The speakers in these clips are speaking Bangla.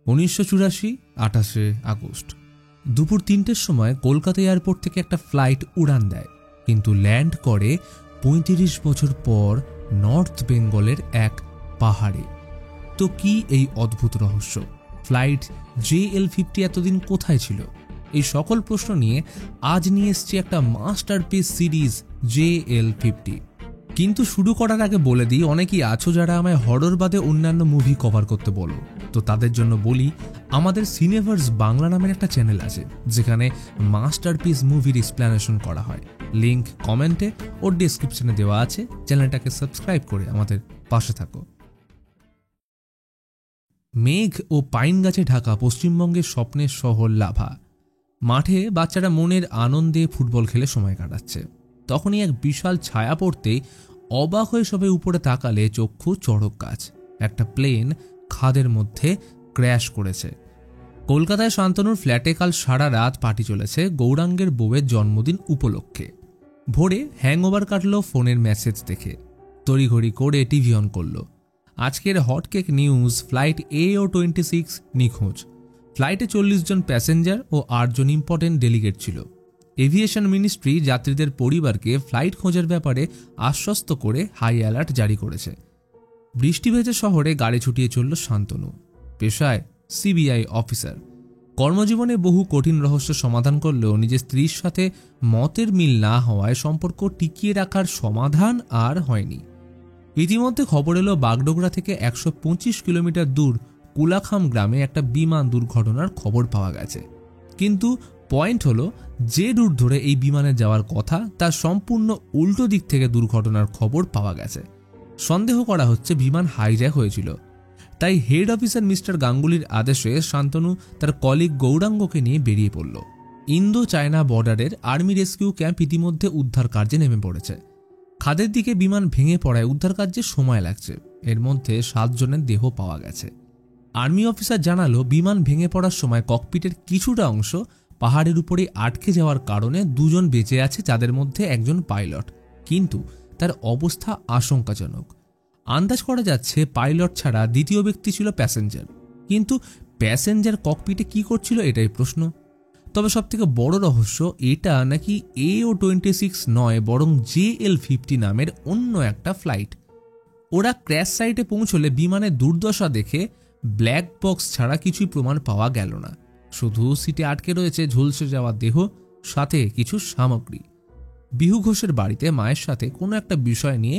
1984 28 আগস্ট দুপুর 3টের সময় কলকাতা এয়ারপোর্ট থেকে একটা ফ্লাইট উড়ান দেয়, কিন্তু ল্যান্ড করে 35 বছর পর নর্থ বেঙ্গলের এক পাহাড়ে। তো কি এই অদ্ভুত রহস্য? ফ্লাইট JL-50 এতদিন কোথায় ছিল? এই সকল প্রশ্ন নিয়ে আজ নিয়ে এসছি একটা মাস্টারপিস সিরিজ JL-50। কিন্তু শুরু করার আগে বলে দিই, অনেকেই আছো যারা আমায় হরর বাদে অন্যান্য মুভি কভার করতে বলো, তো তাদের জন্য বলি আমাদের সিনেভার্স বাংলা নামের একটা চ্যানেল আছে যেখানে মাস্টারপিস মুভির এক্সপ্লেনেশন করা হয়। লিংক কমেন্টে ও ডেসক্রিপশনে দেওয়া আছে, চ্যানেলটাকে সাবস্ক্রাইব করে আমাদের পাশে থাকো। মেঘ ও পাইন গাছে ঢাকা পশ্চিমবঙ্গের স্বপ্নের শহর লাভা। মাঠে বাচ্চারা মনের আনন্দে ফুটবল খেলে সময় কাটাচ্ছে। তখনই এক বিশাল ছায়া পড়তেই অবাক হয়ে সবে উপরে তাকালে চক্ষু চড়ক গাছ। একটা প্লেন খাদের মধ্যে ক্র্যাশ করেছে। কলকাতায় শান্তনুর ফ্ল্যাটে কাল সারা রাত পার্টি চলেছে গৌরাঙ্গের বউয়ের জন্মদিন উপলক্ষে। ভোরে হ্যাংওভার কাটল ফোনের মেসেজ দেখে, তড়িঘড়ি করে টিভি অন করল। আজকের হটকেক নিউজ, ফ্লাইট AO-26 নিখোঁজ। ফ্লাইটে 40 জন প্যাসেঞ্জার ও 8 জন ইম্পর্টেন্ট ডেলিগেট ছিল। এভিয়েশন মিনিস্ট্রি যাত্রীদের পরিবারকে ফ্লাইট খোঁজার ব্যাপারে আশ্বস্ত করে হাই অ্যালার্ট জারি করেছে। বৃষ্টি ভেজা শহরে গাড়ি ছুটিয়ে চলল শান্তনু। পেশায় CBI অফিসার। কর্মজীবনে বহু কঠিন রহস্য সমাধান করলেও নিজের স্ত্রীর সাথে মতের মিল না হওয়ায় সম্পর্ক টিকিয়ে রাখার সমাধান আর হয়নি। ইতিমধ্যে খবর এলো বাগডোগরা থেকে 125 কিলোমিটার দূর কুলাখাম গ্রামে একটা বিমান দুর্ঘটনার খবর পাওয়া গেছে। কিন্তু পয়েন্ট হলো, যে রুট ধরে এই বিমানে যাওয়ার কথা তার সম্পূর্ণ উল্টো দিক থেকে দুর্ঘটনার খবর পাওয়া গেছে। সন্দেহ করা হচ্ছে বিমান হাইজ্যাক হয়েছিল। তাই হেড অফিসার মিস্টার গাঙ্গুলির আদেশে শান্তনু তার কলিগ গৌরাঙ্গকে নিয়ে বেরিয়ে পড়ল। ইন্দো চায়না বর্ডারের আর্মি রেস্কিউ ক্যাম্প ইতিমধ্যে উদ্ধার কার্যে নেমে পড়েছে। খাদের দিকে বিমান ভেঙে পড়ায় উদ্ধার কার্যে সময় লাগছে। এর মধ্যে 7 জনের দেহ পাওয়া গেছে। আর্মি অফিসার জানালো, বিমান ভেঙে পড়ার সময় ককপিটের কিছুটা অংশ পাহাড়ের উপরে আটকে যাওয়ার কারণে 2 জন বেঁচে আছে, যাদের মধ্যে একজন পাইলট, কিন্তু তার অবস্থা আশঙ্কাজনক। আন্দাজ করা যাচ্ছে পাইলট ছাড়া দ্বিতীয় ব্যক্তি ছিল প্যাসেঞ্জার। কিন্তু প্যাসেঞ্জার ককপিটে কি করছিল এটাই প্রশ্ন। তবে সবথেকে বড় রহস্য, এটা নাকি AO-26 নয়, বরং JL-50 নামের অন্য একটা ফ্লাইট। ওরা ক্র্যাশ সাইটে পৌঁছলে বিমানের দুর্দশা দেখে ব্ল্যাক বক্স ছাড়া কিছুই প্রমাণ পাওয়া গেল না। শুধু সিটে আটকে রয়েছে ঝলসে যাওয়া দেহ, সাথে কিছু সামগ্রী। বিহু ঘোষের বাড়িতে মায়ের সাথে কোনো একটা বিষয় নিয়ে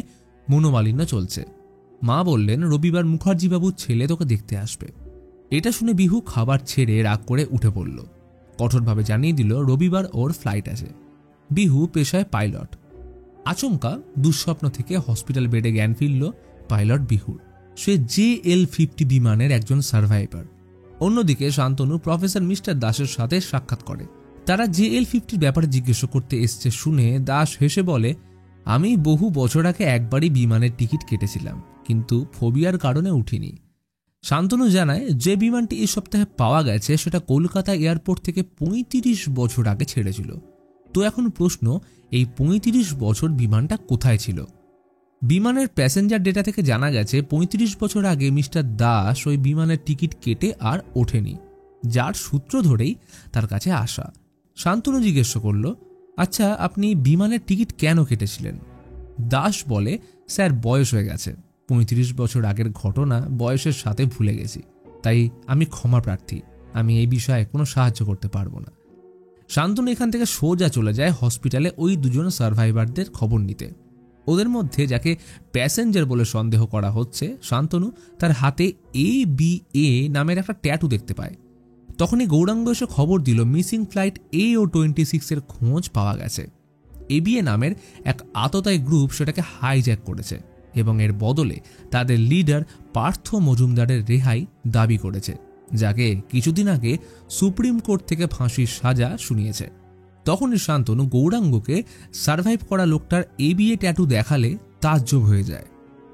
মনোমালিন্য চলছে। মা বললেন, রবিবার মুখার্জিবাবুর ছেলে তোকে দেখতে আসবে। এটা শুনে বিহু খাবার ছেড়ে রাগ করে উঠে পড়ল। কঠোরভাবে জানিয়ে দিল রবিবার ওর ফ্লাইট আছে। বিহু পেশায় পাইলট। আচমকা দুঃস্বপ্ন থেকে হসপিটাল বেডে জ্ঞান ফিরল পাইলট বিহুর। সে JL-50 বিমানের একজন সার্ভাইভার। অন্যদিকে শান্তনু প্রফেসর মিস্টার দাসের সাথে সাক্ষাৎ করে। তারা JL-50 ব্যাপারে জিজ্ঞাসা করতে এসছে শুনে দাস হেসে বলে, আমি বহু বছর আগে একবারই বিমানের টিকিট কেটেছিলাম, কিন্তু ফোবিয়ার কারণে উঠিনি। শান্তনু জানায়, যে বিমানটি এই সপ্তাহে পাওয়া গেছে সেটা কলকাতা এয়ারপোর্ট থেকে 35 বছর আগে ছেড়েছিল। তো এখন প্রশ্ন, এই 35 বছর বিমানটা কোথায় ছিল? বিমানের প্যাসেঞ্জার ডেটা থেকে জানা গেছে 35 বছর আগে মিস্টার দাস ওই বিমানের টিকিট কেটে আর ওঠেনি, যার সূত্র ধরেই তার কাছে আসা। শান্তনু জিজ্ঞেস করল, আচ্ছা আপনি বিমানের টিকিট কেন কেটেছিলেন? দাস বলে, স্যার বয়স হয়ে গেছে, 35 বছর আগের ঘটনা বয়সের সাথে ভুলে গেছি, তাই আমি ক্ষমা প্রার্থী, আমি এই বিষয়ে কোনো সাহায্য করতে পারবো না। শান্তনু এখান থেকে সোজা চলে যায় হসপিটালে ওই 2 জন সার্ভাইভারদের খবর নিতে। ওদের মধ্যে যাকে প্যাসেঞ্জার বলে সন্দেহ করা হচ্ছে, শান্তনু তার হাতে ABA নামের একটা ট্যাটু দেখতে পায়। তখনই গৌরাঙ্গ এসে খবর দিল মিসিং ফ্লাইট AO-26 এর খোঁজ পাওয়া গেছে। ABA নামের এক আততায়ী গ্রুপ সেটাকে হাইজ্যাক করেছে এবং এর বদলে তাদের লিডার পার্থ মজুমদারের রেহাই দাবি করেছে, যাকে কিছুদিন আগে সুপ্রিম কোর্ট থেকে ফাঁসির সাজা শুনিয়েছে। তখনই শান্তনু গৌরাঙ্গকে সার্ভাইভ করা লোকটার ABA ট্যাটু দেখালে তাজ্জব হয়ে যায়।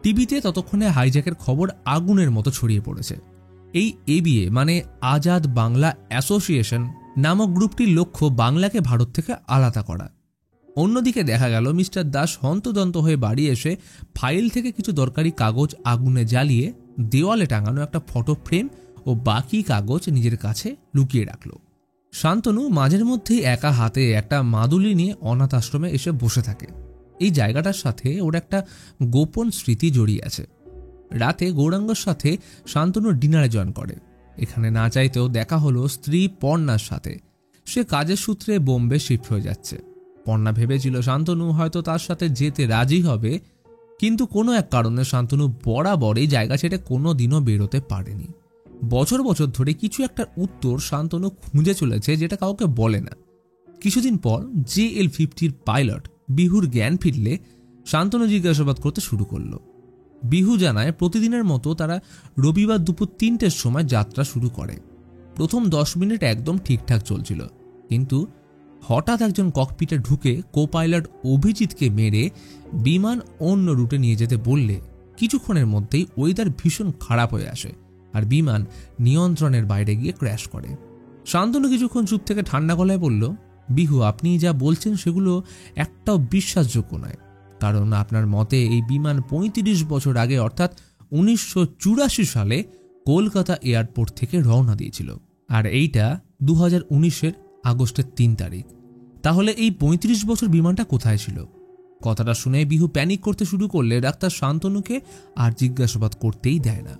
টিভিতে ততক্ষণে হাইজ্যাকের খবর আগুনের মতো ছড়িয়ে পড়েছে। এই ABA মানে আজাদ বাংলা অ্যাসোসিয়েশন নামক গ্রুপটির লক্ষ্য বাংলাকে ভারত থেকে আলাদা করা। অন্যদিকে দেখা গেল মিস্টার দাস হন্তদন্ত হয়ে বাড়ি এসে ফাইল থেকে কিছু দরকারি কাগজ আগুনে জ্বালিয়ে দেওয়ালে টাঙানো একটা ফটো ফ্রেম ও বাকি কাগজ নিজের কাছে লুকিয়ে রাখল। শান্তনু মাঝের মধ্যেই একা হাতে একটা মাদুলি নিয়ে অনাথ আশ্রমে এসে বসে থাকে। এই জায়গাটার সাথে ওর একটা গোপন স্মৃতি জড়িয়ে আছে। রাতে গৌরাঙ্গর সাথে শান্তনু ডিনারে জয়েন করে। এখানে না চাইতেও দেখা হলো স্ত্রী পর্ণার সাথে। সে কাজের সূত্রে বোম্বে শিফট হয়ে যাচ্ছে। পর্ণা ভেবেছিল শান্তনু হয়তো তার সাথে যেতে রাজি হবে, কিন্তু কোনো এক কারণে শান্তনু বরাবরই জায়গা ছেড়ে কোনো দিনও বেরোতে পারেনি। বছর বছর ধরে কিছু একটা উত্তর শান্তনু খুঁজে চলেছে, যেটা কাউকে বলে না। কিছুদিন পর JL-50 পাইলট বিহুর জ্ঞান ফিরলে শান্তনু জিজ্ঞাসাবাদ করতে শুরু করলো। বিহু জানায় প্রতিদিনের মতো তারা রবিবার দুপুর 3টের সময় যাত্রা শুরু করে। প্রথম 10 মিনিট একদম ঠিকঠাক চলছিল, কিন্তু হঠাৎ একজন ককপিটে ঢুকে কো-পাইলট অভিজিৎকে মেরে বিমান অন্য রুটে নিয়ে যেতে বললে কিছুক্ষণের মধ্যেই ওয়েদার ভীষণ খারাপ হয়ে আসে আর বিমান নিয়ন্ত্রণের বাইরে গিয়ে ক্র্যাশ করে। শান্তনু কিছুক্ষণ চুপ থেকে ঠান্ডা গলায় বলল, বিহু, আপনি যা বলছেন সেগুলো একটাও বিশ্বাসযোগ্য নয়। কারণ আপনার মতে এই বিমান 35 বছর আগে অর্থাৎ 1984 সালে কলকাতা এয়ারপোর্ট থেকে রওনা দিয়েছিল, আর এইটা 2019-এর আগস্টের 3 তারিখ। তাহলে এই 35 বছর বিমানটা কোথায় ছিল? কথাটা শুনে বিহু প্যানিক করতে শুরু করলে ডাক্তার শান্তনুকে আর জিজ্ঞাসাবাদ করতেই দেয় না।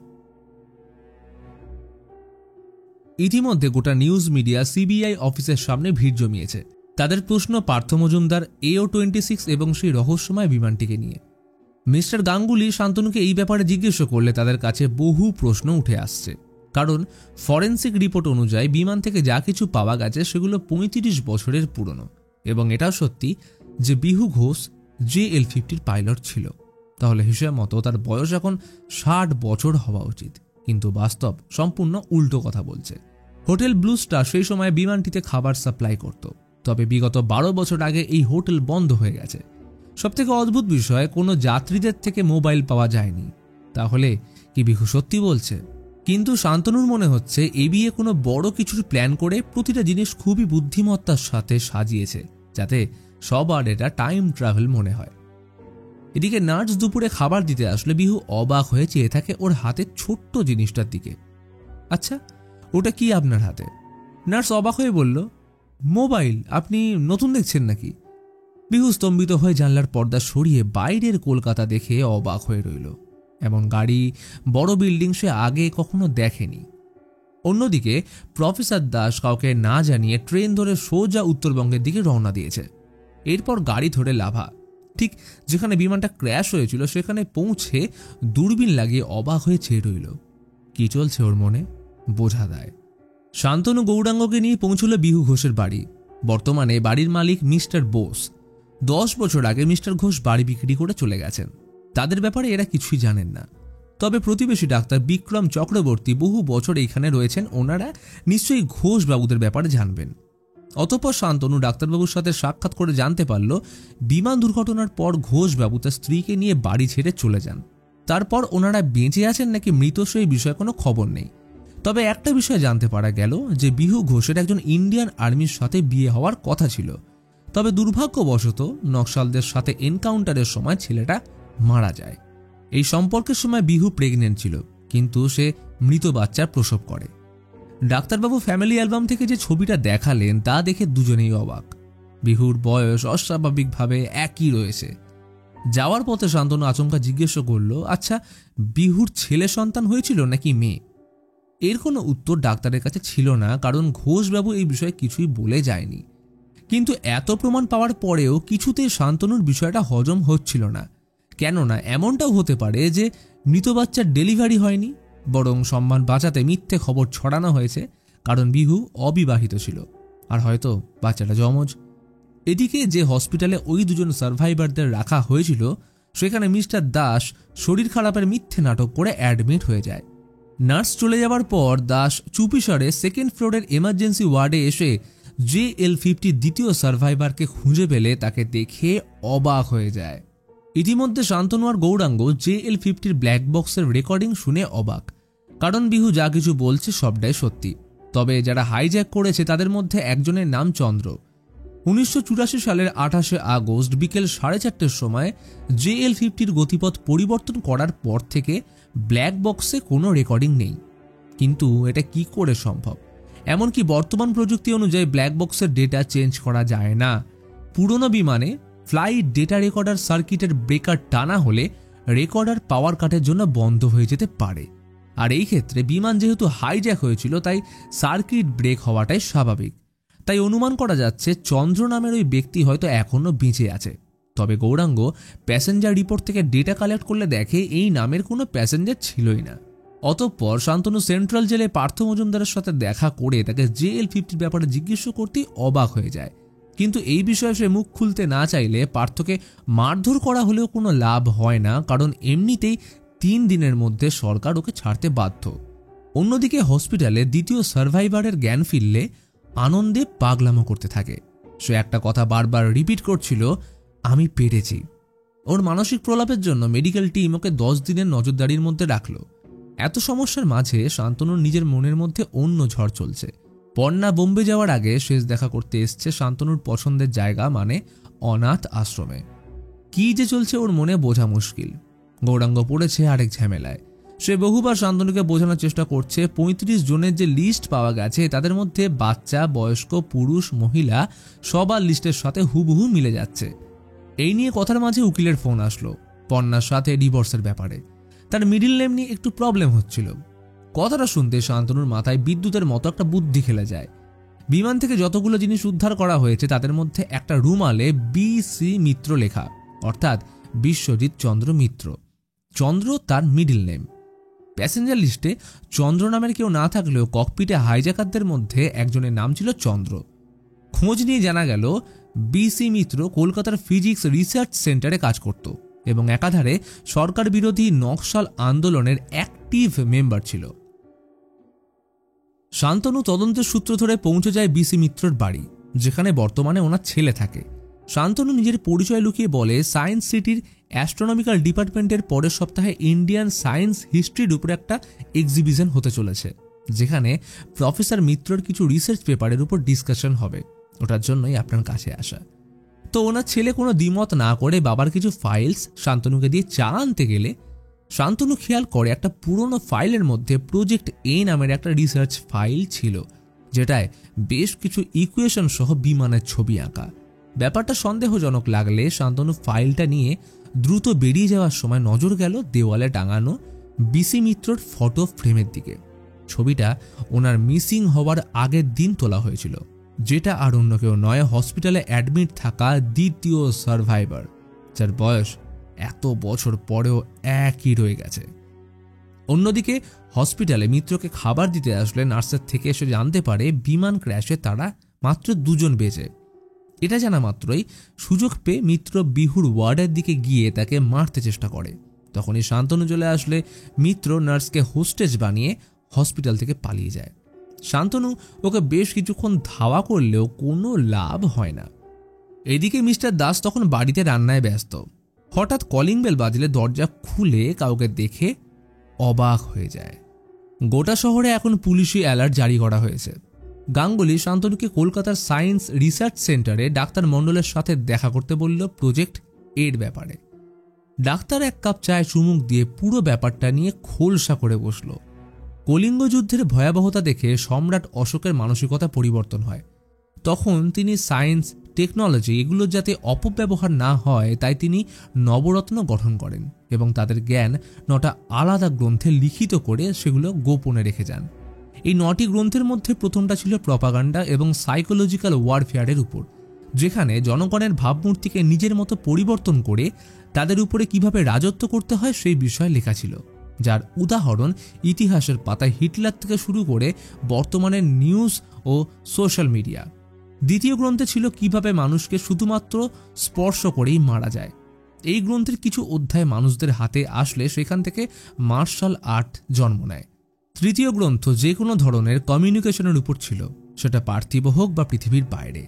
ইতিমধ্যে গোটা নিউজ মিডিয়া CBI অফিসের সামনে ভিড় জমিয়েছে। তাদের প্রশ্ন পার্থ মজুমদার, AO-26 এবং সেই রহস্যময় বিমানটিকে নিয়ে। মিস্টার গাঙ্গুলি শান্তনুকে এই ব্যাপারে জিজ্ঞেস করলে তাদের কাছে বহু প্রশ্ন উঠে আসছে। কারণ ফরেন্সিক রিপোর্ট অনুযায়ী বিমান থেকে যা কিছু পাওয়া গেছে সেগুলো 35 বছরের পুরনো, এবং এটাও সত্যি যে বিহু ঘোষ JL-50 পাইলট ছিল। তাহলে হিসেব মতো তার বয়স এখন 60 বছর হওয়া উচিত, কিন্তু বাস্তব সম্পূর্ণ উল্টো কথা বলছে। হোটেল ব্লু স্টার সেই সময় বিমানটিতে খাবার সাপ্লাই করত, তবে বিগত 12 বছর আগে এই হোটেল বন্ধ হয়ে গেছে। সবথেকে অদ্ভুত বিষয়, কোনো যাত্রীদের থেকে মোবাইল পাওয়া যায়নি। তাহলে কি বিহু সত্যি বলছে? কিন্তু শান্তনুর মনে হচ্ছে এবিএ কোনো বড় কিছুর প্ল্যান করে প্রতিটা জিনিস খুবই বুদ্ধিমত্তার সাথে সাজিয়েছে, যাতে সবার এটা টাইম ট্রাভেল মনে হয়। এদিকে নার্স দুপুরে খাবার দিতে আসলে বিহু অবাক হয়ে চেয়ে থাকে ওর হাতের ছোট্ট জিনিসটার দিকে। আচ্ছা, ওটা কি আপনার হাতে? নার্স অবাক হয়ে বলল, মোবাইল। আপনি নতুন দেখছেন নাকি? বিহু স্তম্ভিত হয়ে জানলার পর্দা সরিয়ে বাইরের কলকাতা দেখে অবাক হয়ে রইল। এমন গাড়ি, বড় বিল্ডিং সে আগে কখনো দেখেনি। অন্যদিকে প্রফেসর দাস কাউকে না জানিয়ে ট্রেন ধরে সোজা উত্তরবঙ্গের দিকে রওনা দিয়েছে। এরপর গাড়ি ধরে লাভা। ঠিক যেখানে বিমানটা ক্র্যাশ হয়েছিল সেখানে পৌঁছে দূরবীন লাগিয়ে অবাক হয়ে চেয়ে রইল। কি চলছে ওর মনে বোঝা দেয়। শান্তনু গৌরাঙ্গকে নিয়ে পৌঁছল বিহু ঘোষের বাড়ি। বর্তমানে বাড়ির মালিক মিস্টার বোস। 10 বছর আগে মিস্টার ঘোষ বাড়ি বিক্রি করে চলে গেছেন। তাদের ব্যাপারে এরা কিছুই জানেন না। তবে প্রতিবেশী ডাক্তার বিক্রম চক্রবর্তী বহু বছর এইখানে রয়েছেন, ওনারা নিশ্চয়ই ঘোষ বাবুদের ব্যাপারে জানবেন। অতঃপর শান্তনু ডাক্তারবাবুর সাথে সাক্ষাৎ করে জানতে পারল বিমান দুর্ঘটনার পর ঘোষবাবু তার স্ত্রীকে নিয়ে বাড়ি ছেড়ে চলে যান। তারপর ওনারা বেঁচে আছেন নাকি মৃত সেই বিষয়ে কোনো খবর নেই। তবে একটা বিষয় জানতে পারা গেল যে বিহু ঘোষের একজন ইন্ডিয়ান আর্মির সাথে বিয়ে হওয়ার কথা ছিল। তবে দুর্ভাগ্যবশত নকশালদের সাথে এনকাউন্টারের সময় ছেলেটা মারা যায়। এই সম্পর্কের সময় বিহু প্রেগনেন্ট ছিল, কিন্তু সে মৃত বাচ্চার প্রসব করে। ডাক্তারবাবু ফ্যামিলি অ্যালবাম থেকে যে ছবিটা দেখালেন তা দেখে দুজনেই অবাক। বিহুর বয়স অস্বাভাবিকভাবে একই রয়েছে। যাওয়ার পথে শান্তনু আচমকা জিজ্ঞেস করল, আচ্ছা, বিহুর ছেলে সন্তান হয়েছিল নাকি মেয়ে? এর কোনো উত্তর ডাক্তারের কাছে ছিল না, কারণ ঘোষবাবু এই বিষয়ে কিছুই বলে যায়নি। কিন্তু এত প্রমাণ পাওয়ার পরেও কিছুতেই শান্তনুর বিষয়টা হজম হচ্ছিল না। কেননা এমনটাও হতে পারে যে মৃত বাচ্চার ডেলিভারি হয়নি, বরং সম্মান বাঁচাতে মিথ্যে খবর ছড়ানো হয়েছে, কারণ বিহু অবিবাহিত ছিল, আর হয়তো বাচ্চাটা যমজ। এদিকে যে হসপিটালে ওই দুজন সার্ভাইভারদের রাখা হয়েছিল সেখানে মিস্টার দাস শরীর খারাপের মিথ্যে নাটক করে অ্যাডমিট হয়ে যায়। নার্স চলে যাওয়ার পর দাস চুপিসারে 2nd ফ্লোরের এমার্জেন্সি ওয়ার্ডে এসে JL-50 দ্বিতীয় সার্ভাইভারকে খুঁজে পেলে তাকে দেখে অবাক হয়ে যায়। ইতিমধ্যে শান্তনু আর গৌরাঙ্গ JL-50 ব্ল্যাক বক্সের রেকর্ডিং শুনে অবাক, কারণ বিহু যা কিছু বলছে সবটাই সত্যি। তবে যারা হাইজ্যাক করেছে তাদের মধ্যে একজনের নাম চন্দ্র। 1984 সালের 28শে আগস্ট বিকেল 4:30টার সময় JL-50 গতিপথ পরিবর্তন করার পর থেকে ব্ল্যাক বক্সে কোনো রেকর্ডিং নেই। কিন্তু এটা কি করে সম্ভব? এমনকি বর্তমান প্রযুক্তি অনুযায়ী ব্ল্যাক বক্সের ডেটা চেঞ্জ করা যায় না। পুরনো বিমানে ফ্লাইট ডেটা রেকর্ডার সার্কিটের ব্রেকার টানা হলে রেকর্ডার পাওয়ার কাটের জন্য বন্ধ হয়ে যেতে পারে। আর এই ক্ষেত্রে বিমান যেহেতু হাইজ্যাক হয়েছিল, তাই সার্কিট ব্রেক হওয়াটাই স্বাভাবিক। তাই অনুমান করা যাচ্ছে চন্দ্র নামের ওই ব্যক্তি হয়তো এখনও বেঁচে আছে। তবে গৌরাঙ্গ প্যাসেঞ্জার রিপোর্ট থেকে ডেটা কালেক্ট করলে দেখে এই নামের কোনো প্যাসেঞ্জার ছিলই না। অতঃপর শান্তনু সেন্ট্রাল জেলে পার্থ মজুমদারের সাথে দেখা করে তাকে JL-50 ব্যাপারে জিজ্ঞেস করতে অবাক হয়ে যায়। কিন্তু এই বিষয়ে সে মুখ খুলতে না চাইলে পার্থকে মারধর করা হলেও কোনো লাভ হয় না, কারণ এমনিতেই 3 দিনের মধ্যে সরকার ওকে ছাড়তে বাধ্য। অন্যদিকে হসপিটালে দ্বিতীয় সার্ভাইভারের জ্ঞান ফিরলে আনন্দে পাগলামো করতে থাকে। সে একটা কথা বারবার রিপিট করছিল, আমি পেরেছি। ওর মানসিক প্রলাপের জন্য মেডিকেল টিম ওকে 10 দিনের নজরদারির মধ্যে রাখলো। এত সমস্যার মাঝে শান্তনুর নিজের মনের মধ্যে অন্য ঝড় চলছে। পর্ণা বোম্বে যাওয়ার আগে শেষ দেখা করতে এসছে শান্তনুর পছন্দের জায়গা, মানে অনাথ আশ্রমে। কি যে চলছে ওর মনে বোঝা মুশকিল। গৌরাঙ্গ পড়েছে আরেক ঝামেলায়। সে বহুবার শান্তনুকে বোঝানোর চেষ্টা করছে 35 জনের যে লিস্ট পাওয়া গেছে তাদের মধ্যে বাচ্চা, বয়স্ক, পুরুষ, মহিলা সবার লিস্টের সাথে হুবহু মিলে যাচ্ছে। এই নিয়ে কথার মাঝে উকিলের ফোন আসলো পর্ণার সাথে ডিভোর্সের ব্যাপারে। তার মিডিল নেম নিয়ে একটু প্রবলেম হচ্ছিল। কথাটা শুনতে শান্তনুর মাথায় বিদ্যুতের মতো একটা বুদ্ধি খেলে যায়। বিমান থেকে যতগুলো জিনিস উদ্ধার করা হয়েছে তাদের মধ্যে একটা রুমালে BC মিত্র লেখা, অর্থাৎ বিশ্বজিৎ চন্দ্র মিত্র। চন্দ্র তার মিডিল নেম। প্যাসেঞ্জার লিস্টে চন্দ্র নামের কেউ না থাকলেও ককপিটে হাইজ্যাকারদের মধ্যে একজনের নাম ছিল চন্দ্র। খোঁজ নিয়ে জানা গেল BC মিত্র কলকাতার ফিজিক্স রিসার্চ সেন্টারে কাজ করত এবং একাধারে সরকার বিরোধী নকশাল আন্দোলনের অ্যাক্টিভ মেম্বার ছিল। শান্তনু তদন্তের সূত্র ধরে পৌঁছে যায় BC মিত্রর বাড়ি, যেখানে বর্তমানে ওনার ছেলে থাকে। শান্তনু নিজের পরিচয় লুকিয়ে বলে সায়েন্স সিটির অ্যাস্ট্রোনমিক্যাল ডিপার্টমেন্টের পরের সপ্তাহে ইন্ডিয়ান সায়েন্স হিস্ট্রির উপরে একটা এক্সিবিশন হতে চলেছে, যেখানে প্রফেসর মিত্রর কিছু রিসার্চ পেপারের উপর ডিসকাশন হবে। ওটার জন্যই আপনার কাছে আসা। তো ওনার ছেলে কোনো দ্বিমত না করে বাবার কিছু ফাইলস শান্তনুকে দিয়ে চা আনতে গেলে শান্তনু খেয়াল করে একটা পুরনো ফাইলের মধ্যে প্রজেক্ট A নামের একটা রিসার্চ ফাইল ছিল, যেটায় বেশ কিছু ইকুয়েশন সহ বিমানের ছবি আঁকা। ব্যাপারটা সন্দেহজনক লাগলে শান্তনু ফাইলটা নিয়ে দ্রুত বেরিয়ে যাওয়ার সময় নজর গেল দেওয়ালে টাঙানো BC মিত্রর ফটো ফ্রেমের দিকে। ছবিটা ওনার মিসিং হওয়ার আগের দিন তোলা হয়েছিল, যেটা আর অন্য কেউ নয়, হসপিটালে অ্যাডমিট থাকা দ্বিতীয় সার্ভাইভার, যার বয়স এত বছর পরেও একই রয়ে গেছে। অন্যদিকে হসপিটালে মিত্রকে খাবার দিতে আসলে নার্সের থেকে এসে জানতে পারে বিমান ক্র্যাশে তারা মাত্র 2 জন বেঁচে। এটা জানা মাত্রই সুযোগ পেয়ে মিত্র বিহুর ওয়ার্ডের দিকে গিয়ে তাকে মারতে চেষ্টা করে। তখনই শান্তনু চলে আসলে মিত্র নার্সকে হোস্টেজ বানিয়ে হসপিটাল থেকে পালিয়ে যায়। শান্তনু ওকে বেশ কিছুক্ষণ ধাওয়া করলেও কোনো লাভ হয় না। এদিকে মিস্টার দাস তখন বাড়িতে রান্নায় ব্যস্ত। হঠাৎ কলিং বেল বাজলে দরজা খুলে কাউকে দেখে অবাক হয়ে যায়। গোটা শহরে এখন পুলিশি অ্যালার্ট জারি করা হয়েছে। গাঙ্গুলি শান্তনুকে কলকাতার সায়েন্স রিসার্চ সেন্টারে ডাক্তার মণ্ডলের সাথে দেখা করতে বলল প্রজেক্ট এর ব্যাপারে। ডাক্তার 1 কাপ চায় চুমুক দিয়ে পুরো ব্যাপারটা নিয়ে খোলসা করে বসল। কলিঙ্গ যুদ্ধের ভয়াবহতা দেখে সম্রাট অশোকের মানসিকতা পরিবর্তন হয়। তখন তিনি সায়েন্স, টেকনোলজি এগুলোর যাতে অপব্যবহার না হয় তাই তিনি নবরত্ন গঠন করেন এবং তাদের জ্ঞান 9টা আলাদা গ্রন্থে লিখিত করে সেগুলো গোপনে রেখে যান। এই 9টি গ্রন্থের মধ্যে প্রথমটা ছিল প্রপাগান্ডা এবং সাইকোলজিক্যাল ওয়ারফেয়ারের উপর, যেখানে জনগণের ভাবমূর্তিকে নিজের মতো পরিবর্তন করে তাদের উপরে কিভাবে রাজত্ব করতে হয় সেই বিষয়ে লেখা ছিল, যার উদাহরণ ইতিহাসের পাতায় হিটলার থেকে শুরু করে বর্তমানের নিউজ ও সোশ্যাল মিডিয়া। দ্বিতীয় গ্রন্থে ছিল কিভাবে মানুষকে শুধুমাত্র স্পর্শ করেই মারা যায়। এই গ্রন্থের কিছু অধ্যায় মানুষদের হাতে আসলে সেখান থেকে মার্শাল আর্ট জন্ম নেয়। তৃতীয় গ্রন্থ যে কোনো ধরনের কমিউনিকেশনের উপর ছিল, সেটা পার্থিব হোক বা পৃথিবীর বাইরে।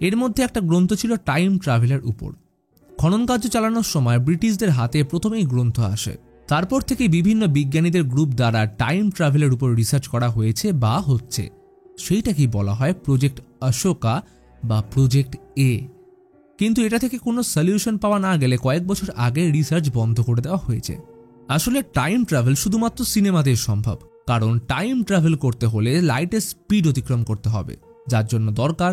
এর মধ্যে একটা গ্রন্থ ছিল টাইম ট্রাভেলের উপর। খনন কার্য চালানোর সময় ব্রিটিশদের হাতে প্রথমেই গ্রন্থ আসে। তারপর থেকে বিভিন্ন বিজ্ঞানীদের গ্রুপ দ্বারা টাইম ট্রাভেলের উপর রিসার্চ করা হয়েছে বা হচ্ছে। সেইটাকেই বলা হয় প্রজেক্ট অশোকা বা প্রজেক্ট A। কিন্তু এটা থেকে কোনো সলিউশন পাওয়া না গেলে কয়েক বছর আগে রিসার্চ বন্ধ করে দেওয়া হয়েছে। আসলে টাইম ট্রাভেল শুধুমাত্র সিনেমাতেই সম্ভব, কারণ টাইম ট্রাভেল করতে হলে লাইটের স্পিড অতিক্রম করতে হবে, যার জন্য দরকার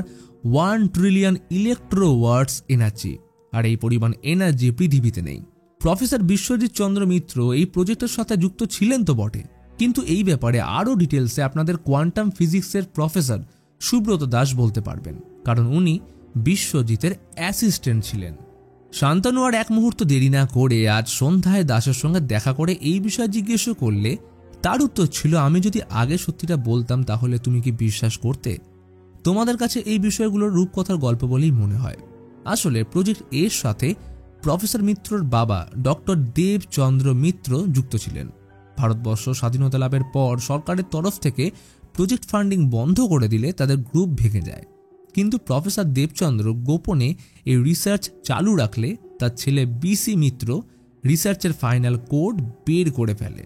1 ট্রিলিয়ন ইলেকট্রোওয়াটস এনার্জি, আর এই পরিমাণ এনার্জি পৃথিবীতে নেই। প্রফেসর বিশ্বজিৎ চন্দ্র মিত্র এই প্রজেক্টের সাথে যুক্ত ছিলেন তো বটে, কিন্তু এই ব্যাপারে আরও ডিটেলসে আপনাদের কোয়ান্টাম ফিজিক্সের প্রফেসর সুব্রত দাস বলতে পারবেন, কারণ উনি বিশ্বজিতের অ্যাসিস্ট্যান্ট ছিলেন। শান্তনু আর এক মুহূর্ত দেরি না করে আজ সন্ধ্যায় দাসের সঙ্গে দেখা করে এই বিষয়ে জিজ্ঞেস করলে তার উত্তর ছিল, আমি যদি আগে সত্যিটা বলতাম তাহলে তুমি কি বিশ্বাস করতে? তোমাদের কাছে এই বিষয়গুলোর রূপকথার গল্প বলেই মনে হয়। আসলে প্রজেক্ট এর সাথে প্রফেসর মিত্রর বাবা ডক্টর দেবচন্দ্র মিত্র যুক্ত ছিলেন। ভারতবর্ষ স্বাধীনতা লাভের পর সরকারের তরফ থেকে প্রজেক্ট ফান্ডিং বন্ধ করে দিলে তাদের গ্রুপ ভেঙে যায়, কিন্তু প্রফেসর দেবচন্দ্র গোপনে এই রিসার্চ চালু রাখলে তার ছেলে বিসি মিত্র রিসার্চের ফাইনাল কোড বের করে ফেলে।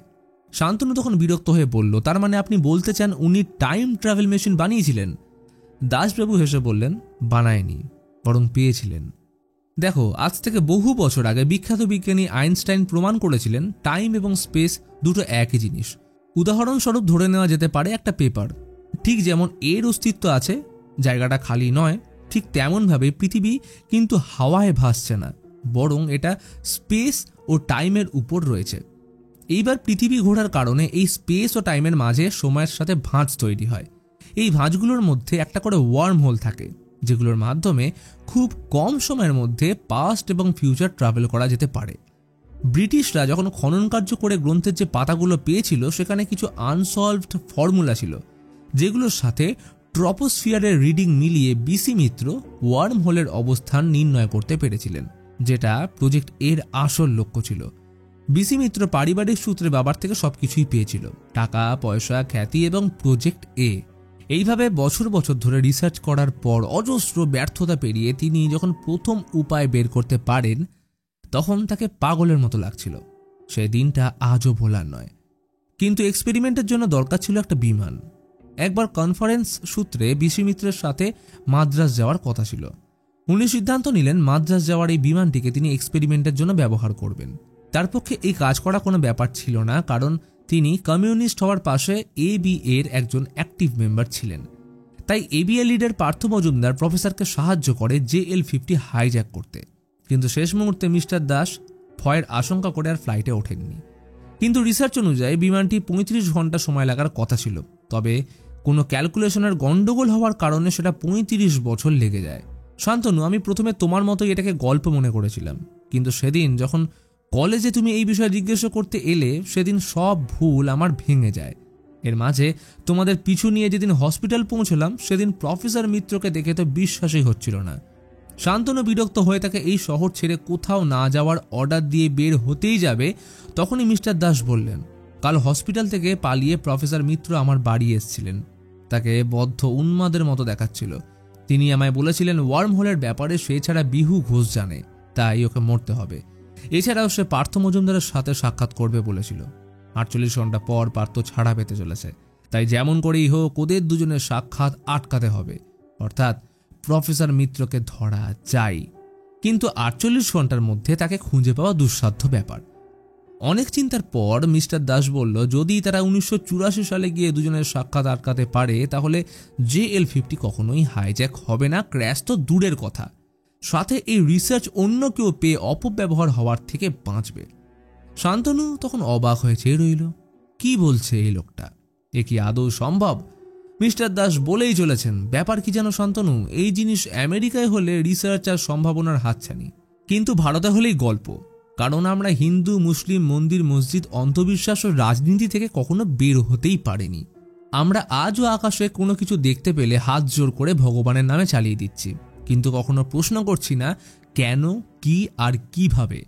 শান্তনু তখন বিরক্ত হয়ে বলল, তার মানে আপনি বলতে চান উনি টাইম ট্রাভেল মেশিন বানিয়েছিলেন? দাসবাবু হেসে বললেন, বানায়নি, বরং পেয়েছিলেন। দেখো, আজ থেকে বহু বছর আগে বিখ্যাত বিজ্ঞানী আইনস্টাইন প্রমাণ করেছিলেন টাইম এবং স্পেস দুটো একই জিনিস। উদাহরণস্বরূপ ধরে নেওয়া যেতে পারে একটা পেপার। ঠিক যেমন এর অস্তিত্ব আছে, জায়গাটা খালি নয়, ঠিক তেমনভাবে পৃথিবী কিন্তু হাওয়ায় ভাসছে না, বরং এটা স্পেস ও টাইমের উপর রয়েছে। এইবার পৃথিবী ঘোরার কারণে এই স্পেস ও টাইমের মাঝে সময়ের সাথে ভাঁজ তৈরি হয়। এই ভাঁজগুলোর মধ্যে একটা করে ওয়ার্ম হোল থাকে, যেগুলোর মাধ্যমে খুব কম সময়ের মধ্যে পাস্ট এবং ফিউচার ট্রাভেল করা যেতে পারে। ব্রিটিশরা যখন খনন কার্য করে গ্রন্থের যে পাতাগুলো পেয়েছিল সেখানে কিছু আনসলভড ফর্মুলা ছিল, যেগুলোর সাথে ট্রপোস্ফিয়ারের রিডিং মিলিয়ে বিসি মিত্র ওয়ার্ম হোলের অবস্থান নির্ণয় করতে পেরেছিলেন, যেটা প্রজেক্ট এর আসল লক্ষ্য ছিল। বিসি মিত্র পারিবারিক সূত্রে বাবার থেকে সবকিছুই পেয়েছিল, টাকা পয়সা, খ্যাতি এবং প্রজেক্ট এ। এইভাবে বছর বছর ধরে রিসার্চ করার পর অজস্র ব্যর্থতা পেরিয়ে তিনি যখন প্রথম উপায় বের করতে পারেন, তখন তাকে পাগলের মতো লাগছিল। সেই দিনটা আজও ভোলার নয়। কিন্তু এক্সপেরিমেন্টের জন্য দরকার ছিল একটা বিমান। একবার কনফারেন্স সূত্রে বিসি মিত্রের সাথে মাদ্রাজ যাওয়ার কথা ছিল। উনি সিদ্ধান্ত নিলেন মাদ্রাজ যাওয়ার এই বিমানটিকে তিনি এক্সপেরিমেন্টের জন্য ব্যবহার করবেন। তার পক্ষে এই কাজ করা কোনো ব্যাপার ছিল না, কারণ তিনি কমিউনিস্ট হওয়ার পাশে এবি এর একজন অ্যাক্টিভ মেম্বার ছিলেন। তাই এবিএ লিডার পার্থ মজুমদার প্রফেসরকে সাহায্য করে JL-50 হাইজ্যাক করতে। কিন্তু শেষ মুহূর্তে মিস্টার দাস ভয়ের আশঙ্কা করে আর ফ্লাইটে ওঠেননি। কিন্তু রিসার্চ অনুযায়ী বিমানটি 35 ঘন্টা সময় লাগার কথা ছিল, তবে কোনো ক্যালকুলেশনের গন্ডগোল হওয়ার কারণে সেটা 35 বছর লেগে যায়। শান্তনু, আমি প্রথমে তোমার মতোই এটাকে গল্প মনে করেছিলাম, কিন্তু সেদিন যখন কলেজে তুমি এই বিষয়ে জিজ্ঞাসা করতে এলে, সেদিন সব ভুল আমার ভেঙে যায়। এর মাঝে তোমাদের পিছু নিয়ে যেদিন হসপিটাল পৌঁছলাম, সেদিন প্রফেসর মিত্রকে দেখে তো বিশ্বাসই হচ্ছিল না। শান্তনু বিরক্ত হয়ে তাকে এই শহর ছেড়ে কোথাও না যাওয়ার অর্ডার দিয়ে বের হতেই যাবে, তখনই মিস্টার দাস বললেন, কাল হসপিটাল থেকে পালিয়ে প্রফেসর মিত্র আমার বাড়ি এসেছিলেন। তাকে বদ্ধ উন্মাদের মতো দেখাচ্ছিল। তিনি আমায় বলেছিলেন ওয়ার্ম হোলের ব্যাপারে সে ছাড়া বিহু ঘোষ জানে, তাই ওকে মরতে হবে। এছাড়াও সে পার্থ মজুমদারের সাথে সাক্ষাৎ করবে বলেছিল। 48 ঘন্টা পর পার্থ ছাড়া পেতে চলেছে, তাই যেমন করেই হোক ওদের দুজনের সাক্ষাৎ আটকাতে হবে, অর্থাৎ প্রফেসর মিত্রকে ধরা চাই। কিন্তু 48 ঘন্টার মধ্যে তাকে খুঁজে পাওয়া দুঃসাধ্য ব্যাপার। অনেক চিন্তার পর মিস্টার দাস বলল, যদি তারা 1984 সালে গিয়ে দুজনের সাক্ষাৎ আটকাতে পারে, তাহলে JL-50 কখনোই হাইজ্যাক হবে না, ক্র্যাশ তো দূরের কথা, সাথে এই রিসার্চ অন্য কেউ পেয়ে অপব্যবহার হওয়ার থেকে বাঁচবে। শান্তনু তখন অবাক হয়ে চেয়ে রইল, কি বলছে এই লোকটা, এ কি আদৌ সম্ভব? মিস্টার দাস বলেই চলেছেন, ব্যাপার কি জানো শান্তনু, এই জিনিস আমেরিকায় হলে রিসার্চ আর সম্ভাবনার হাতছানি, কিন্তু ভারতে হলেই গল্প। কারণ আমরা হিন্দু, মুসলিম, মন্দির, মসজিদ, অন্ধবিশ্বাস ও রাজনীতি থেকে কখনো বের হতেই পারিনি। আমরা আজও আকাশে কোনো কিছু দেখতে পেলে হাত জোর করে ভগবানের নামে চালিয়ে দিচ্ছি, কিন্তু কখনো প্রশ্ন করছি না কেন, কি আর কিভাবে।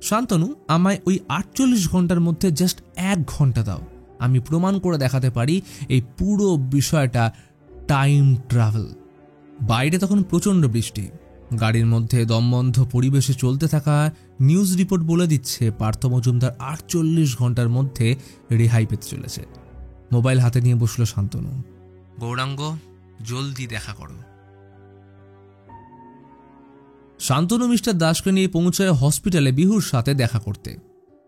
শান্তনু, আমায় ওই 48 ঘন্টার মধ্যে জাস্ট 1 ঘন্টা দাও, আমি প্রমাণ করে দেখাতে পারি এই পুরো বিষয়টা টাইম ট্রাভেল। বাইরে তখন প্রচণ্ড বৃষ্টি। গাড়ির মধ্যে দমবন্ধ পরিবেশে চলতে থাকা নিউজ রিপোর্ট বলে দিচ্ছে পার্থ মজুমদার 48 ঘন্টার মধ্যে রেহাই পেতে চলেছে। মোবাইল হাতে নিয়ে বসলো শান্তনু। গৌরাঙ্গ, জলদি দেখা করো। শান্তনু মিস্টার দাসকে নিয়ে পৌঁছায় হসপিটালে বিহুর সাথে দেখা করতে।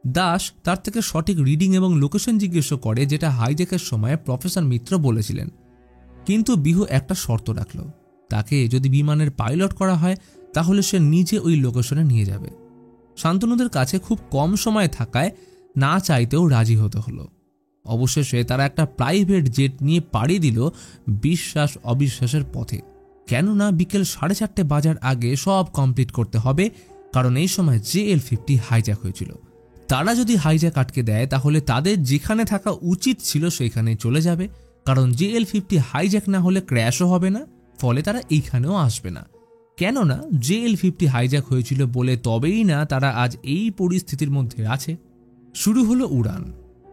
দাস তার থেকে সঠিক রিডিং এবং লোকেশন জিজ্ঞেস করে, যেটা হাইজ্যাকের সময় প্রফেসর মিত্র বলেছিলেন। কিন্তু বিহু একটা শর্ত রাখল, তাকে যদি বিমানের পাইলট করা হয় তাহলে সে নিজে ওই লোকেশনে নিয়ে যাবে। শান্তনুদের কাছে খুব কম সময় থাকায় না চাইতেও রাজি হতে হলো। অবশেষে তারা একটা প্রাইভেট জেট নিয়ে পাড়ি দিল বিশ্বাস অবিশ্বাসের পথে। কেননা বিকেল 4:30 বাজার আগে সব কমপ্লিট করতে হবে, কারণ এই সময় JL-50 হাইজ্যাক হয়েছিল। তারা যদি হাইজ্যাক আটকে দেয় তাহলে তাদের যেখানে থাকা উচিত ছিল সেখানে চলে যাবে, কারণ JL-50 হাইজ্যাক না হলে ক্র্যাশও হবে না, ফলে তারা এইখানেও আসবে না। কেননা JL-50 হাইজ্যাক হয়েছিল বলে তবেই না তারা আজ এই পরিস্থিতির মধ্যে আছে। শুরু হলো উড়ান।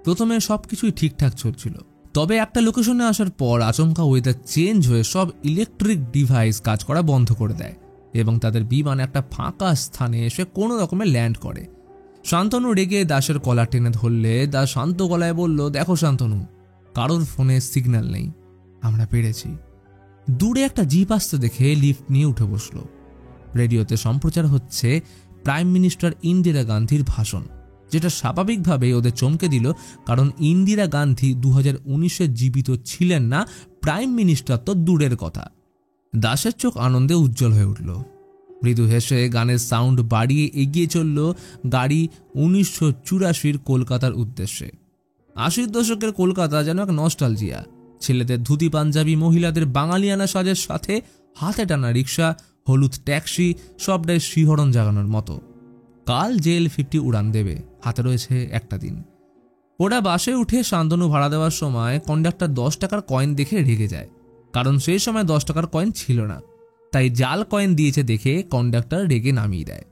প্রথমে সবকিছুই ঠিকঠাক চলছিল, তবে একটা লোকেশনে আসার পর আচমকা ওয়েদার চেঞ্জ হয়ে সব ইলেকট্রিক ডিভাইস কাজ করা বন্ধ করে দেয় এবং তাদের বিমান একটা ফাঁকা স্থানে এসে কোনো রকমে ল্যান্ড করে। শান্তনু রেগে দাসের কলার টেনে ধরলে দাস শান্ত গলায় বলল, দেখো শান্তনু, কারোর ফোনে সিগন্যাল নেই, আমরা পেরেছি। দূরে একটা জিপ আসতে দেখে লিফট নিয়ে উঠে বসল। রেডিওতে সম্প্রচার হচ্ছে প্রাইম মিনিস্টার ইন্দিরা গান্ধীর ভাষণ, যেটা স্বাভাবিকভাবেই ওদের চমকে দিল, কারণ ইন্দিরা গান্ধী 2019-এ জীবিত ছিলেন না, প্রাইম মিনিস্টার তো দূরের কথা। দাসের চোখ আনন্দে উজ্জ্বল হয়ে উঠল। মৃদু হেসে গানের সাউন্ড বাড়িয়ে এগিয়ে চলল গাড়ি 1984 কলকাতার উদ্দেশ্যে। 80-র দশকের কলকাতা যেন এক নস্টালজিয়া। ছেলেদের ধুতি পাঞ্জাবি, মহিলাদের বাঙালিয়ানা সাজের সাথে হাতে টানা রিক্সা, হলুদ ট্যাক্সি, সবটাই শিহরণ জাগানোর মতো। কাল JL-50 উড়ান দেবে, হাতে রয়েছে একটা দিন। ওরা বাসে উঠে শান্তনু ভাড়া দেওয়ার সময় কন্ডাক্টর 10 টাকার কয়েন দেখে রেগে যায়, কারণ সেই সময় 10 টাকার কয়েন ছিল না, তাই জাল কয়েন দিয়েছে দেখে কন্ডাক্টর রেগে নামিয়ে দেয়।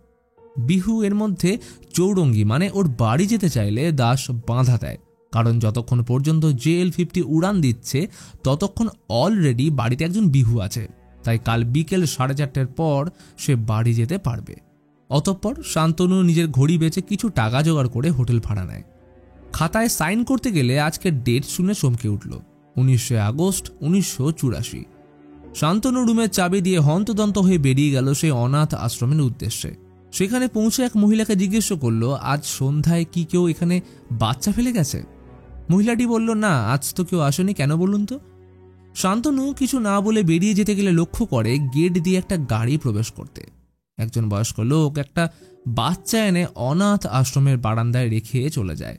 বিহু এর মধ্যে চৌরঙ্গি মানে ওর বাড়ি যেতে চাইলে দাস বাধা দেয়, কারণ যতক্ষণ পর্যন্ত JL-50 উড়ান দিচ্ছে ততক্ষণ অলরেডি বাড়িতে একজন বিহু আছে, তাই কাল বিকেল 4:30-এর পর সে বাড়ি যেতে পারবে। অতঃপর শান্তনু নিজের ঘড়ি বেচে কিছু টাকা জোগাড় করে হোটেল ভাড়া নেয়। খাতায় সাইন করতে গেলে আজকের ডেট শুনে চমকে উঠল, 19 আগস্ট 1984। শান্তনু রুমের চাবি দিয়ে হন্তদন্ত হয়ে বেরিয়ে গেল সেই অনাথ আশ্রমের উদ্দেশ্যে। সেখানে পৌঁছে এক মহিলাকে জিজ্ঞেস করল, আজ সন্ধ্যায় কি কেউ এখানে বাচ্চা ফেলে গেছে? মহিলাটি বলল, না, আজ তো কেউ আসেনি, কেন বলুন তো? শান্তনু কিছু না বলে বেরিয়ে যেতে গেলে লক্ষ্য করে গেট দিয়ে একটা গাড়ি প্রবেশ করতে। একজন বয়স্ক লোক একটা বাচ্চা এনে অনাথ আশ্রমের বারান্দায় রেখে চলে যায়।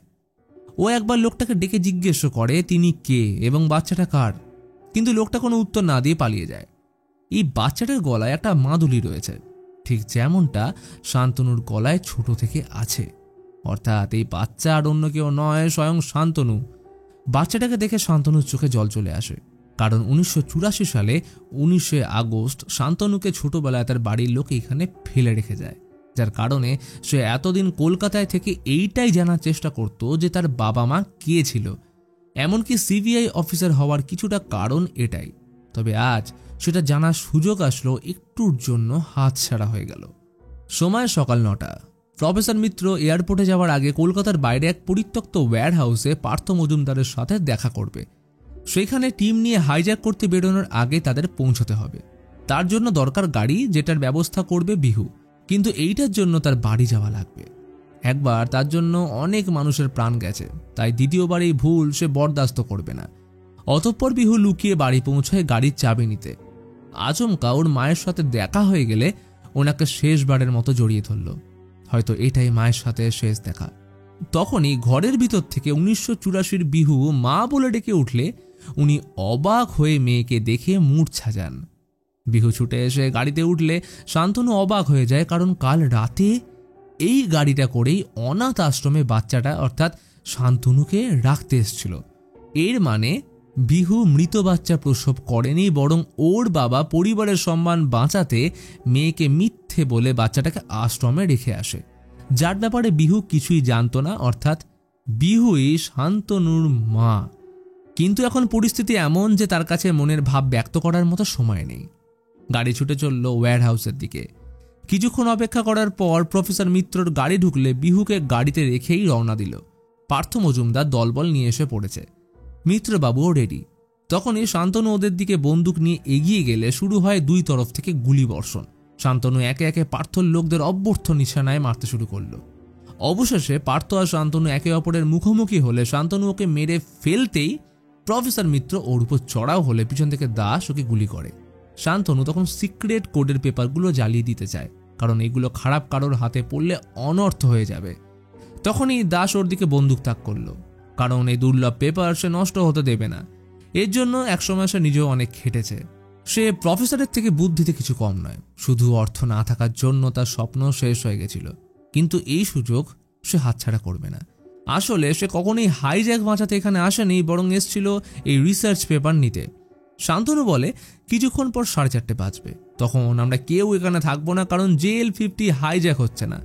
ও একবার লোকটাকে ডেকে জিজ্ঞেস করে তিনি কে এবং বাচ্চাটা কার, কিন্তু লোকটা কোনো উত্তর না দিয়ে পালিয়ে যায়। এই বাচ্চাটার গলায় একটা মাদুলি রয়েছে, ঠিক যেমনটা শান্তনুর গলায় ছোট থেকে আছে, অর্থাৎ এই বাচ্চা আর অন্য কেউ নয়, স্বয়ং শান্তনু। বাচ্চাটাকে দেখে শান্তনুর চোখে জল চলে আসে, কারণ 1984 সালে 19 আগস্ট শান্তনুকে ছোটবেলায় তার বাড়ির লোক এখানে ফেলে রেখে যায়, যার কারণে সে এতদিন কলকাতায় থেকে এইটাই জানার চেষ্টা করত যে তার বাবা মা কে ছিল। এমনকি CBI অফিসার হওয়ার কিছুটা কারণ এটাই। তবে আজ সেটা জানার সুযোগ আসলো একটুর জন্য হাতছাড়া হয়ে গেল। সময় সকাল 9টা। প্রফেসর মিত্র এয়ারপোর্টে যাওয়ার আগে কলকাতার বাইরে এক পরিত্যক্ত ওয়্যার হাউসে পার্থ মজুমদারের সাথে দেখা করবে। সেখানে টিম নিয়ে হাইজ্যাক করতে বেরোনোর আগে তাদের পৌঁছতে হবে। তার জন্য দরকার গাড়ি, যেটার ব্যবস্থা করবে বিহু, কিন্তু এইটার জন্য তার বাড়ি যাওয়া লাগবে। একবার তার জন্য অনেক মানুষের প্রাণ গেছে, তাই দ্বিতীয়বার এই ভুল সে বরদাস্ত করবে না। অতঃপর বিহু লুকিয়ে বাড়ি পৌঁছায় গাড়ির চাবি নিতে। আচমকা ওর মায়ের সাথে দেখা হয়ে গেলে ওনাকে শেষবারের মতো জড়িয়ে ধরল, হয়তো এটাই মায়ের সাথে শেষ দেখা। তখনই ঘরের ভিতর থেকে 1984 বিহু মা বলে ডেকে উঠলে উনি অবাক হয়ে মেয়েকে দেখে মূর্ছা যান। বিহু ছুটে এসে গাড়িতে উঠলে শান্তনু অবাক হয়ে যায়, কারণ কাল রাতে এই গাড়িটা করেই অনাথ আশ্রমে বাচ্চাটা অর্থাৎ শান্তনুকে রাখতে এসেছিল। এর মানে বিহু মৃত বাচ্চা প্রসব করেনি, বরং ওর বাবা পরিবারের সম্মান বাঁচাতে মেয়েকে মিথ্যে বলে বাচ্চাটাকে আশ্রমে রেখে আসে, যার ব্যাপারে বিহু কিছুই জানতো না, অর্থাৎ বিহুই শান্তনুর মা। কিন্তু এখন পরিস্থিতি এমন যে তার কাছে মনের ভাব ব্যক্ত করার মতো সময় নেই। গাড়ি ছুটে চলল ওয়্যার হাউসের দিকে। কিছুক্ষণ অপেক্ষা করার পর প্রফেসর মিত্রর গাড়ি ঢুকলে বিহুকে গাড়িতে রেখেই রওনা দিল। পার্থ মজুমদার দলবল নিয়ে এসে পড়েছে, মিত্রবাবুও রেডি। তখনই শান্তনু ওদের দিকে বন্দুক নিয়ে এগিয়ে গেলে শুরু হয় দুই তরফ থেকে গুলি বর্ষণ। শান্তনু একে একে পার্থর লোকদের অভ্যর্থ নিশানায় মারতে শুরু করলো। অবশেষে পার্থ আর শান্তনু একে অপরের মুখোমুখি হলে শান্তনু ওকে মেরে ফেলতেই প্রফেসর মিত্র ওর উপর চড়াও হলে পিছন থেকে দাস ওকে গুলি করে। শান্তনু তখন সিক্রেট কোডের পেপারগুলো জ্বালিয়ে দিতে চায়, কারণ এগুলো খারাপ কারোর হাতে পড়লে অনর্থ হয়ে যাবে। তখনই দাস ওর দিকে বন্দুক তাক করলো, কারণ এই দুর্লভ পেপার সে নষ্ট হতে দেবে না। এর জন্য একসময় সে নিজেও অনেক খেটেছে। সে প্রফেসরের থেকে বুদ্ধিতে কিছু কম নয়, শুধু অর্থ না থাকার জন্য তার স্বপ্ন শেষ হয়ে গেছিল। কিন্তু এই সুযোগ সে হাতছাড়া করবে না। আসলে সে কখনোই হাইজ্যাক বাঁচাতে এখানে আসেনি, বরং এসেছিল এই রিসার্চ পেপার নিতে। শান্তনু বলে কিছুক্ষণ পর 4:30 বাজবে, তখন আমরা কেউ এখানে থাকবো না, কারণ JL-50 হাইজ্যাক হচ্ছে না।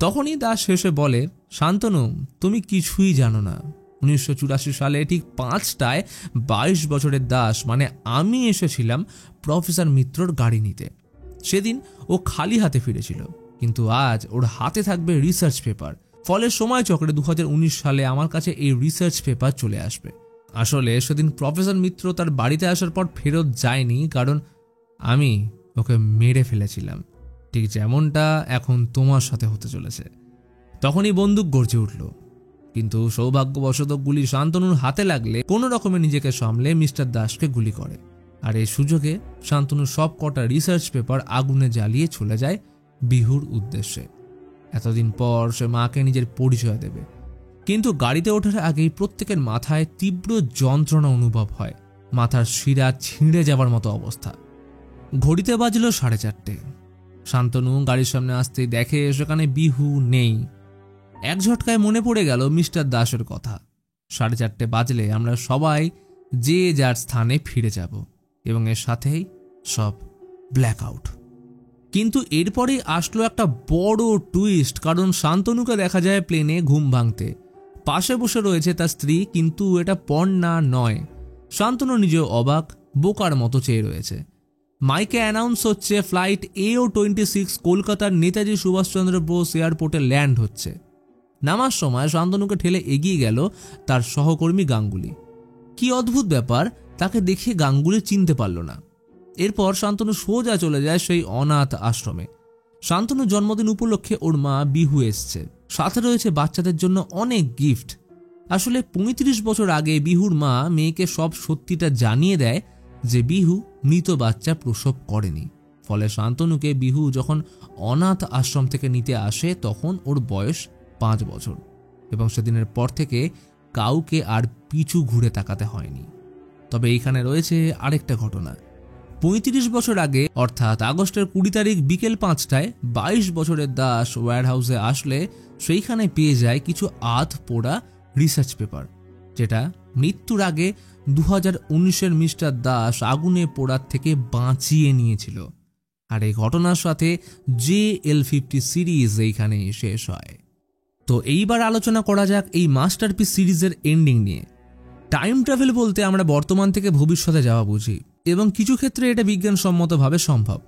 তখনই দাস শেষে বলে, শান্তনু তুমি কিছুই জানো না। 1984 সালে ঠিক 5টায় 22 বছরের দাস মানে আমি এসেছিলাম প্রফেসর মিত্রর গাড়ি নিতে। সেদিন ও খালি হাতে ফিরেছিল, কিন্তু আজ ওর হাতে থাকবে রিসার্চ পেপার। ফলে সময় চক্রে 2019 সালে আমার কাছে এই রিসার্চ পেপার চলে আসবে। আসলে সেদিন প্রফেসর মিত্র তার বাড়িতে আসার পর ফেরত যায়নি, কারণ আমি ওকে মেরে ফেলেছিলাম, ঠিক যেমনটা এখন তোমার সাথে হতে চলেছে। তখনই বন্দুক গর্জে উঠল, কিন্তু সৌভাগ্যবশত গুলি শান্তনুর হাতে লাগলে কোনো রকমে নিজেকে সামলে মিস্টার দাসকে গুলি করে। আর এই সুযোগে শান্তনুর সব কটা রিসার্চ পেপার আগুনে জ্বালিয়ে চলে যায় বিহুর উদ্দেশ্যে। এতদিন পর সে মাকে নিজের পরিচয় দেবে। কিন্তু গাড়িতে ওঠার আগেই প্রত্যেকের মাথায় তীব্র যন্ত্রণা অনুভব হয়, মাথার শিরা ছিঁড়ে যাবার মতো অবস্থা। ঘড়িতে বাজলো 4:30। শান্তনু গাড়ির সামনে আসতেই দেখে সেখানে বিহু নেই। এক ঝটকায় মনে পড়ে গেল মিস্টার দাসের কথা। 4:30 বাজলে আমরা সবাই যে যার স্থানে ফিরে যাব এবং এর সাথেই সব ব্ল্যাক আউট। কিন্তু এরপরেই আসলো একটা বড় টুইস্ট, কারণ শান্তনুকে দেখা যায় প্লেনে ঘুম ভাঙতে। পাশে বসে রয়েছে তার স্ত্রী, কিন্তু এটা পর্ণা নয়। শান্তনু নিজেও অবাক, বোকার মতো চেয়ে রয়েছে। মাইকে অ্যানাউন্স হচ্ছে ফ্লাইট AO-26 কলকাতার নেতাজি সুভাষচন্দ্র বোস এয়ারপোর্টে ল্যান্ড হচ্ছে। নামার সময় শান্তনুকে ঠেলে এগিয়ে গেল তার সহকর্মী গাঙ্গুলি। কি অদ্ভুত ব্যাপার, তাকে দেখে গাঙ্গুলি চিনতে পারল না। এরপর শান্তনু সোজা চলে যায় সেই অনাথ আশ্রমে। শান্তনুর জন্মদিন উপলক্ষে ওর মা বিহু এসছে, সাথে রয়েছে বাচ্চাদের জন্য অনেক গিফট। আসলে 35 বছর আগে বিহুর মা মেয়েকে সব সত্যিটা জানিয়ে দেয় যে বিহু মৃত বাচ্চা প্রসব করেনি। ফলে শান্তনুকে বিহু যখন অনাথ আশ্রম থেকে নিতে আসে তখন ওর বয়স 5 বছর, এবং সেদিনের পর থেকে কাউকে আর পিছু ঘুরে তাকাতে হয়নি। তবে এইখানে রয়েছে আরেকটা ঘটনা। 35 বছর আগে অর্থাৎ আগস্টের 20 তারিখ বিকেল 5টায় 22 বছরের দাস ওয়্যার হাউসে আসলে সেইখানে পেয়ে যায় কিছু আধ পোড়া রিসার্চ পেপার, যেটা মৃত্যুর আগে 2019-এর মিস্টার দাস আগুনে পোড়ার থেকে বাঁচিয়ে নিয়েছিল। আর এই ঘটনার সাথে JL-50 সিরিজ এইখানে শেষ হয়। তো এইবার আলোচনা করা যাক এই মাস্টারপিস সিরিজের এন্ডিং নিয়ে। টাইম ট্রাভেল বলতে আমরা বর্তমান থেকে ভবিষ্যতে যাওয়া বুঝি, এবং কিছু ক্ষেত্রে এটা বিজ্ঞানসম্মতভাবে সম্ভব,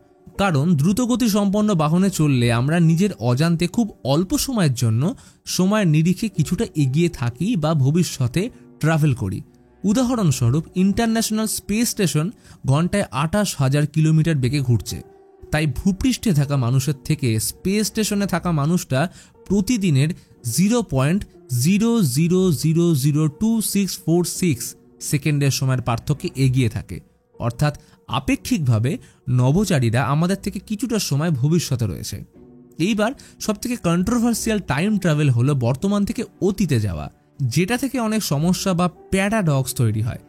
কারণ দ্রুতগতি সম্পন্ন বাহনে চললে আমরা নিজের অজান্তে খুব অল্প সময়ের জন্য সময়ের নিরিখে কিছুটা এগিয়ে থাকি বা ভবিষ্যতে ট্রাভেল করি। উদাহরণস্বরূপ ইন্টারন্যাশনাল স্পেস স্টেশন ঘন্টায় 28,000 কিলোমিটার বেগে ঘুরছে, তাই ভূপৃষ্ঠে থাকা মানুষের থেকে স্পেস স্টেশনে থাকা মানুষটা প্রতিদিনের 0.00002646 সেকেন্ডের সময়ের পার্থক্যে এগিয়ে থাকে। অর্থাৎ আপেক্ষিকভাবে নভোচারীরা আমাদের থেকে কিছুটা সময় ভবিষ্যতে রয়েছে। এইবার সবথেকে কন্ট্রোভার্সিয়াল টাইম ট্রাভেল হলো বর্তমান থেকে অতীতে যাওয়া, যেটা থেকে অনেক সমস্যা বা প্যারাডক্স তৈরি হয়,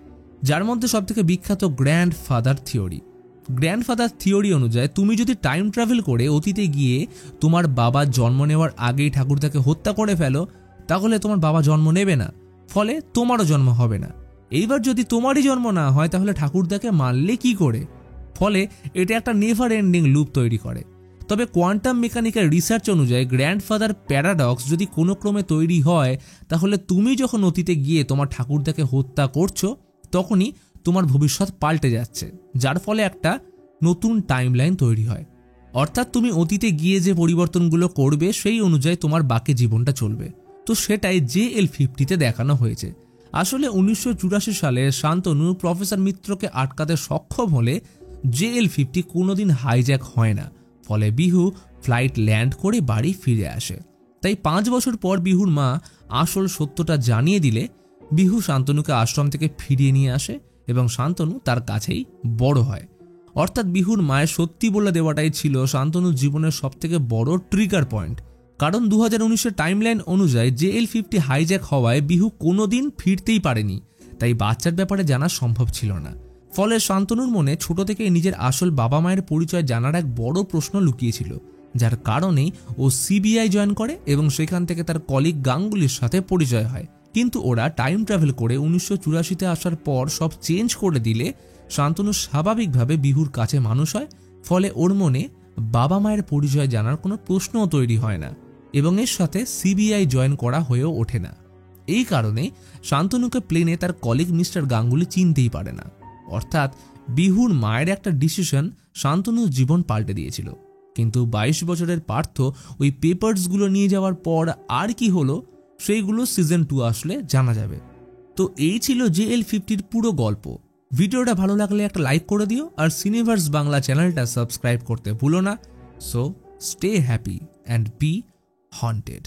যার মধ্যে সবথেকে বিখ্যাত গ্র্যান্ডফাদার থিওরি। গ্র্যান্ডফাদার থিওরি অনুযায়ী তুমি যদি টাইম ট্রাভেল করে অতীতে গিয়ে তোমার বাবা জন্ম নেওয়ার আগেই ঠাকুরদাকে হত্যা করে ফেলো, তাহলে তোমার বাবা জন্ম নেবে না, ফলে তোমারও জন্ম হবে না। এইবার যদি তোমারই জন্ম না হয় তাহলে ঠাকুরদাকে মারলে কি করে? ফলে এটা একটা নেভার এন্ডিং লুপ তৈরি করে। তবে কোয়ান্টাম মেকানিক্যাল রিসার্চ অনুযায়ী গ্র্যান্ডফাদার প্যারাডক্স যদি কোনো ক্রমে তৈরি হয়, তাহলে তুমি যখন অতীতে গিয়ে তোমার ঠাকুরদাকে হত্যা করছো তখনই তোমার ভবিষ্যৎ পাল্টে যাচ্ছে, যার ফলে একটা নতুন টাইমলাইন তৈরি হয়। অর্থাৎ তুমি অতীতে গিয়ে যে পরিবর্তনগুলো করবে সেই অনুযায়ী তোমার বাকি জীবনটা চলবে। তো সেটাই JL-50-তে দেখানো হয়েছে। আসলে 1984 সালে শান্তনু প্রফেসর মিত্রকে আটকাতে সক্ষম হলে JL-50 কোনোদিন হাইজ্যাক হয় না। ফলে বিহু ফ্লাইট ল্যান্ড করে বাড়ি ফিরে আসে। তাই 5 বছর পর বিহুর মা আসল সত্যটা জানিয়ে দিলে বিহু শান্তনুকে আশ্রম থেকে ফিরিয়ে নিয়ে আসে এবং শান্তনু তার কাছেই বড় হয়। অর্থাৎ বিহুর মায়ের সত্যি বলে দেওয়াটাই ছিল শান্তনুর জীবনের সবথেকে বড় ট্রিগার পয়েন্ট। কারণ 2019-এর টাইমলাইন অনুযায়ী JL-50 হাইজ্যাক হওয়ায় বিহু কোনোদিন ফিরতেই পারেনি, তাই বাচ্চার ব্যাপারে জানা সম্ভব ছিল না। ফলে শান্তনুর মনে ছোট থেকে নিজের আসল বাবা মায়ের পরিচয় জানার এক বড় প্রশ্ন লুকিয়েছিল, যার কারণেই ও CBI জয়েন করে এবং সেখান থেকে তার কলিগ গাঙ্গুলির সাথে পরিচয় হয়। কিন্তু ওরা টাইম ট্রাভেল করে 1984-তে আসার পর সব চেঞ্জ করে দিলে শান্তনু স্বাভাবিকভাবে বিহুর কাছে মানুষ হয়। ফলে ওর মনে বাবা মায়ের পরিচয় জানার কোনো প্রশ্নও তৈরি হয় না এবং এর সাথে CBI জয়েন করা হয়েও ওঠে না। এই কারণে শান্তনুকে প্লেনে তার কলিগ মিস্টার গাঙ্গুলি চিনতেই পারে না। অর্থাৎ বিহুর মায়ের একটা ডিসিশন শান্তনুর জীবন পাল্টে দিয়েছিল। কিন্তু 22 বছরের পার্থ ওই পেপারসগুলো নিয়ে যাওয়ার পর আর কি হলো সেইগুলো সিজন 2 আসলে জানা যাবে। তো এই ছিল JL-50-র পুরো গল্প। ভিডিওটা ভালো লাগলে একটা লাইক করে দিও আর সিনেভার্স বাংলা চ্যানেলটা সাবস্ক্রাইব করতে ভুলো না। So stay happy and be haunted.